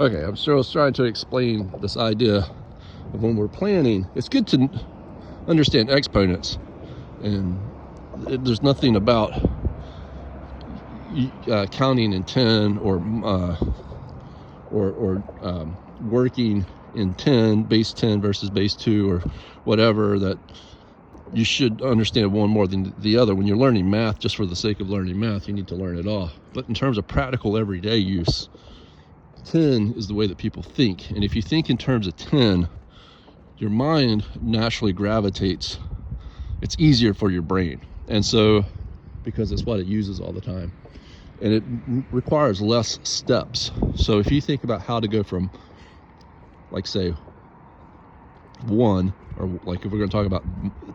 Okay, I'm still trying to explain this idea of when we're planning. It's good to understand exponents, and there's nothing about counting in 10 or working in 10, base 10 versus base 2 or whatever, that you should understand one more than the other. When you're learning math, just for the sake of learning math, you need to learn it all. But in terms of practical everyday use, 10 is the way that people think. And if you think in terms of 10, your mind naturally gravitates. It's easier for your brain. And so, because it's what it uses all the time. And it requires less steps. So if you think about how to go from, like, say, 1, or like if we're going to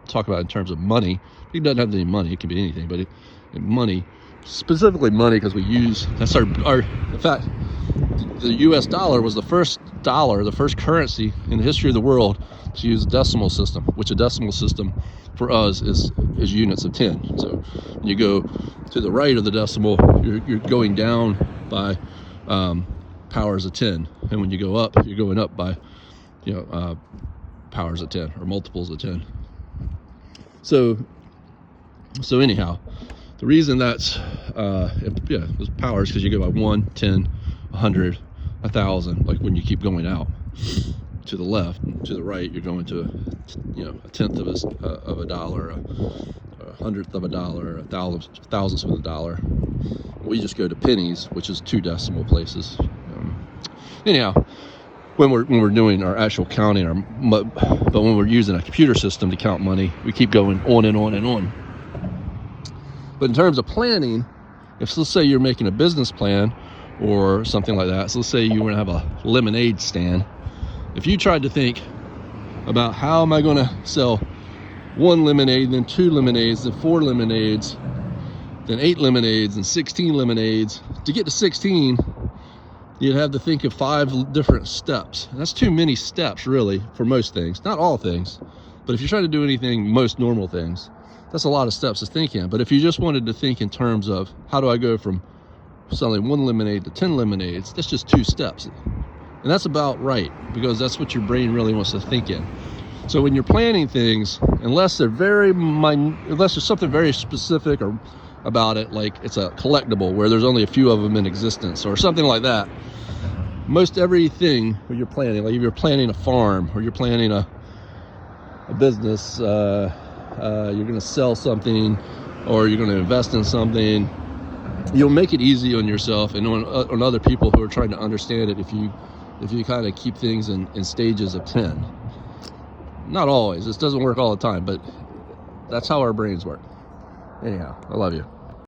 talk about in terms of money, it doesn't have to be money, it can be anything, but money, specifically money, because that's our in fact, the US dollar was the first currency in the history of the world to use a decimal system, which a decimal system for us is units of 10. So when you go to the right of the decimal, you're going down by powers of 10, and when you go up, you're going up by powers of 10 or multiples of 10. So anyhow, the reason that's those powers, because you go by 1, 10, 100, 1,000. Like when you keep going out to the left and to the right, you're going to a tenth of a dollar, a hundredth of a dollar, a thousandth of a dollar. We just go to pennies, which is 2 decimal places. Anyhow, when we're doing our actual counting, but when we're using a computer system to count money, we keep going on and on and on. But in terms of planning, let's say you're making a business plan or something like that. So let's say you want to have a lemonade stand. If you tried to think about how am I going to sell 1 lemonade, then 2 lemonades, then 4 lemonades, then 8 lemonades, and 16 lemonades, to get to 16, you'd have to think of 5 different steps. And that's too many steps, really, for most things. Not all things, but if you're trying to do anything, most normal things, that's a lot of steps to think in. But if you just wanted to think in terms of how do I go from selling 1 lemonade to 10 lemonades, that's just 2 steps. And that's about right, because that's what your brain really wants to think in. So when you're planning things, unless there's something very specific or about it, like it's a collectible where there's only a few of them in existence or something like that, most everything when you're planning, like if you're planning a farm or you're planning a business, you're going to sell something or you're going to invest in something, you'll make it easy on yourself and on other people who are trying to understand it if you kind of keep things in stages of 10. Not always. This doesn't work all the time, but that's how our brains work. Anyhow, I love you.